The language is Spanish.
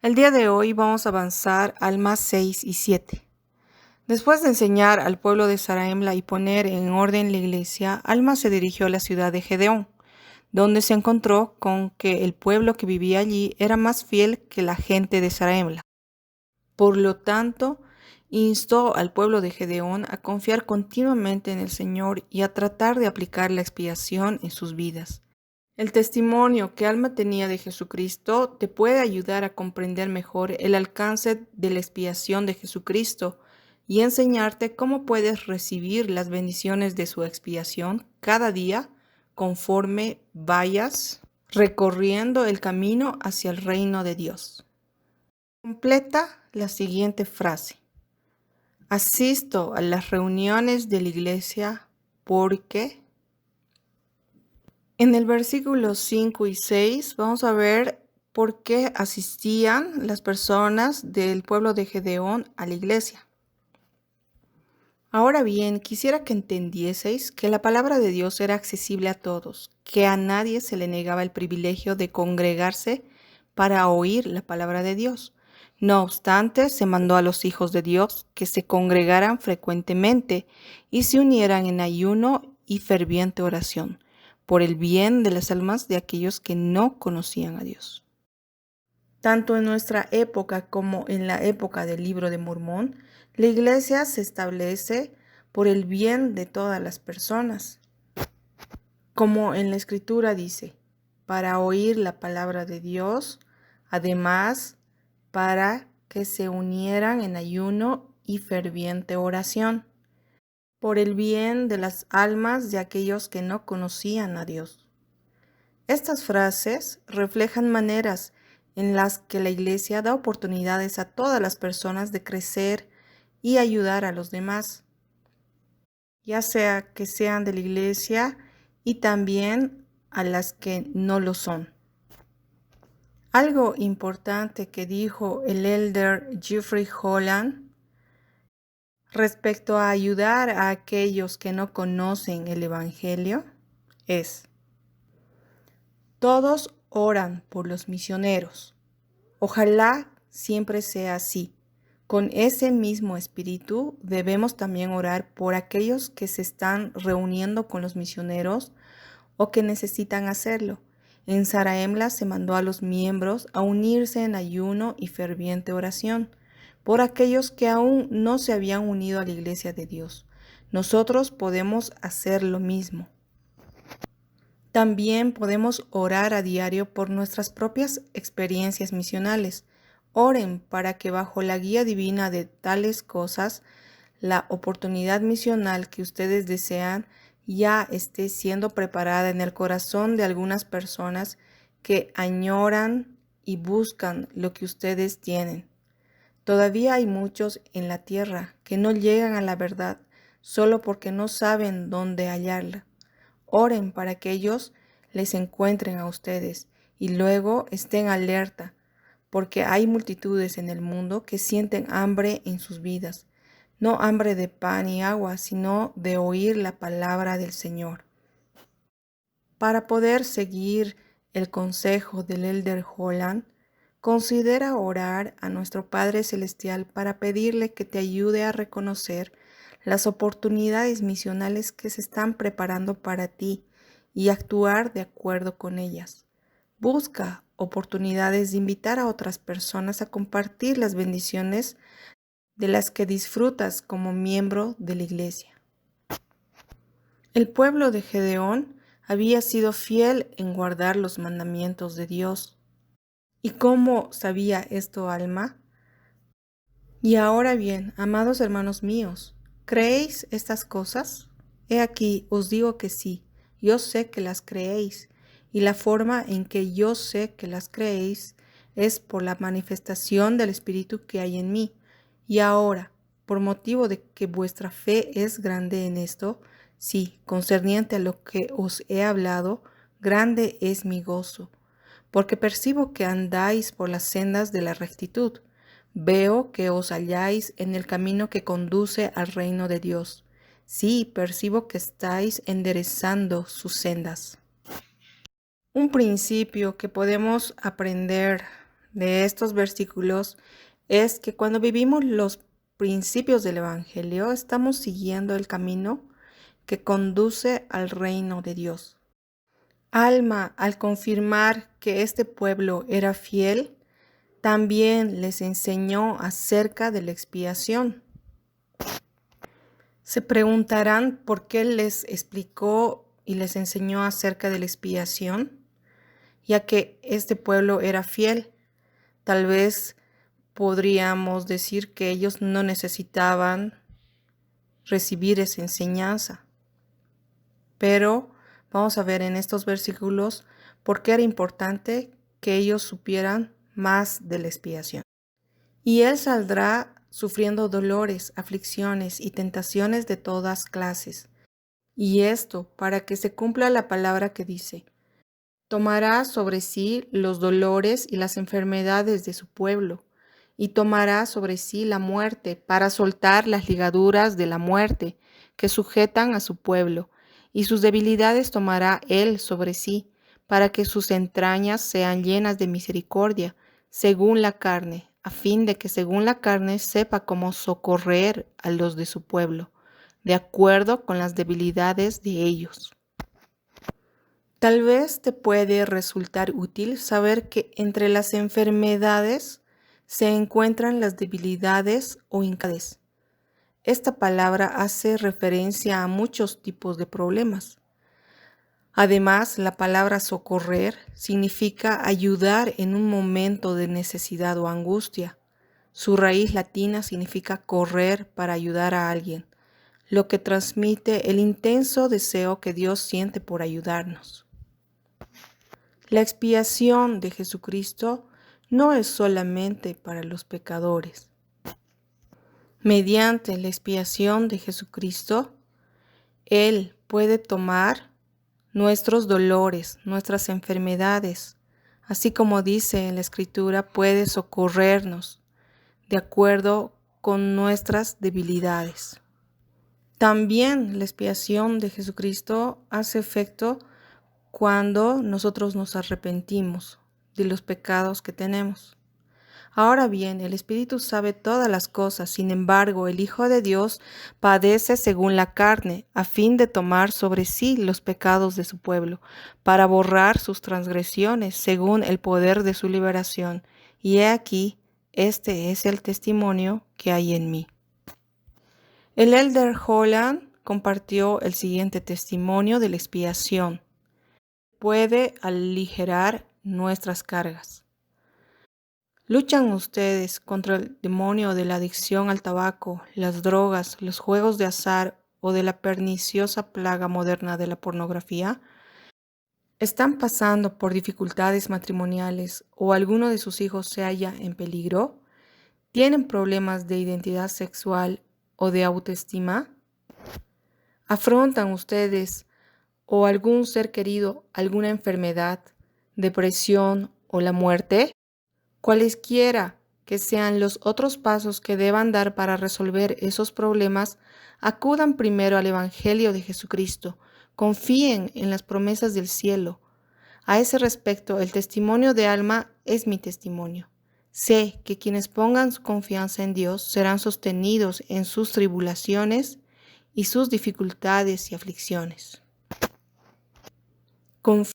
El día de hoy vamos a avanzar al más 6 y 7. Después de enseñar al pueblo de Zarahemla y poner en orden la iglesia, Alma se dirigió a la ciudad de Gedeón, donde se encontró con que el pueblo que vivía allí era más fiel que la gente de Zarahemla. Por lo tanto, instó al pueblo de Gedeón a confiar continuamente en el Señor y a tratar de aplicar la expiación en sus vidas. El testimonio que Alma tenía de Jesucristo te puede ayudar a comprender mejor el alcance de la expiación de Jesucristo y enseñarte cómo puedes recibir las bendiciones de su expiación cada día conforme vayas recorriendo el camino hacia el reino de Dios. Completa la siguiente frase. Asisto a las reuniones de la iglesia porque... En el versículo 5 y 6 vamos a ver por qué asistían las personas del pueblo de Gedeón a la iglesia. Ahora bien, quisiera que entendieseis que la palabra de Dios era accesible a todos, que a nadie se le negaba el privilegio de congregarse para oír la palabra de Dios. No obstante, se mandó a los hijos de Dios que se congregaran frecuentemente y se unieran en ayuno y ferviente oración por el bien de las almas de aquellos que no conocían a Dios. Tanto en nuestra época como en la época del Libro de Mormón, la iglesia se establece por el bien de todas las personas. Como en la Escritura dice, para oír la palabra de Dios, además para que se unieran en ayuno y ferviente oración, por el bien de las almas de aquellos que no conocían a Dios. Estas frases reflejan maneras en las que la iglesia da oportunidades a todas las personas de crecer y ayudar a los demás, ya sea que sean de la iglesia y también a las que no lo son. Algo importante que dijo el elder Jeffrey Holland respecto a ayudar a aquellos que no conocen el Evangelio es: todos oran por los misioneros. Ojalá siempre sea así. Con ese mismo espíritu debemos también orar por aquellos que se están reuniendo con los misioneros o que necesitan hacerlo. En Zarahemla se mandó a los miembros a unirse en ayuno y ferviente oración por aquellos que aún no se habían unido a la iglesia de Dios. Nosotros podemos hacer lo mismo. También podemos orar a diario por nuestras propias experiencias misionales. Oren para que bajo la guía divina de tales cosas, la oportunidad misional que ustedes desean ya esté siendo preparada en el corazón de algunas personas que añoran y buscan lo que ustedes tienen. Todavía hay muchos en la tierra que no llegan a la verdad solo porque no saben dónde hallarla. Oren para que ellos les encuentren a ustedes y luego estén alerta, porque hay multitudes en el mundo que sienten hambre en sus vidas, no hambre de pan y agua, sino de oír la palabra del Señor. Para poder seguir el consejo del elder Holland, considera orar a nuestro Padre Celestial para pedirle que te ayude a reconocer las oportunidades misionales que se están preparando para ti y actuar de acuerdo con ellas. Busca oportunidades de invitar a otras personas a compartir las bendiciones de las que disfrutas como miembro de la iglesia. El pueblo de Gedeón había sido fiel en guardar los mandamientos de Dios. ¿Y cómo sabía esto Alma? Y ahora bien, amados hermanos míos, ¿creéis estas cosas? He aquí, os digo que sí, yo sé que las creéis, y la forma en que yo sé que las creéis es por la manifestación del Espíritu que hay en mí. Y ahora, por motivo de que vuestra fe es grande en esto, sí, concerniente a lo que os he hablado, grande es mi gozo, porque percibo que andáis por las sendas de la rectitud. Veo que os halláis en el camino que conduce al reino de Dios. Sí, percibo que estáis enderezando sus sendas. Un principio que podemos aprender de estos versículos es que cuando vivimos los principios del Evangelio, estamos siguiendo el camino que conduce al reino de Dios. Alma, al confirmar que este pueblo era fiel, también les enseñó acerca de la expiación. Se preguntarán por qué les explicó y les enseñó acerca de la expiación, ya que este pueblo era fiel. Tal vez podríamos decir que ellos no necesitaban recibir esa enseñanza. Pero vamos a ver en estos versículos por qué era importante que ellos supieran más de la expiación. Y él saldrá sufriendo dolores, aflicciones y tentaciones de todas clases. Y esto para que se cumpla la palabra que dice: tomará sobre sí los dolores y las enfermedades de su pueblo, y tomará sobre sí la muerte para soltar las ligaduras de la muerte que sujetan a su pueblo, y sus debilidades tomará él sobre sí, para que sus entrañas sean llenas de misericordia, según la carne, a fin de que según la carne sepa cómo socorrer a los de su pueblo, de acuerdo con las debilidades de ellos. Tal vez te puede resultar útil saber que entre las enfermedades se encuentran las debilidades o incapacitaciones. Esta palabra hace referencia a muchos tipos de problemas. Además, la palabra socorrer significa ayudar en un momento de necesidad o angustia. Su raíz latina significa correr para ayudar a alguien, lo que transmite el intenso deseo que Dios siente por ayudarnos. La expiación de Jesucristo no es solamente para los pecadores. Mediante la expiación de Jesucristo, Él puede tomar nuestros dolores, nuestras enfermedades, así como dice en la Escritura, puede socorrernos de acuerdo con nuestras debilidades. También la expiación de Jesucristo hace efecto cuando nosotros nos arrepentimos de los pecados que tenemos. Ahora bien, el Espíritu sabe todas las cosas, sin embargo, el Hijo de Dios padece según la carne, a fin de tomar sobre sí los pecados de su pueblo, para borrar sus transgresiones, según el poder de su liberación. Y he aquí, este es el testimonio que hay en mí. El Elder Holland compartió el siguiente testimonio de la expiación. Puede aligerar nuestras cargas. ¿Luchan ustedes contra el demonio de la adicción al tabaco, las drogas, los juegos de azar o de la perniciosa plaga moderna de la pornografía? ¿Están pasando por dificultades matrimoniales o alguno de sus hijos se halla en peligro? ¿Tienen problemas de identidad sexual o de autoestima? ¿Afrontan ustedes o algún ser querido alguna enfermedad, depresión o la muerte? Cualesquiera que sean los otros pasos que deban dar para resolver esos problemas, acudan primero al Evangelio de Jesucristo, confíen en las promesas del cielo. A ese respecto, el testimonio de Alma es mi testimonio. Sé que quienes pongan su confianza en Dios serán sostenidos en sus tribulaciones y sus dificultades y aflicciones.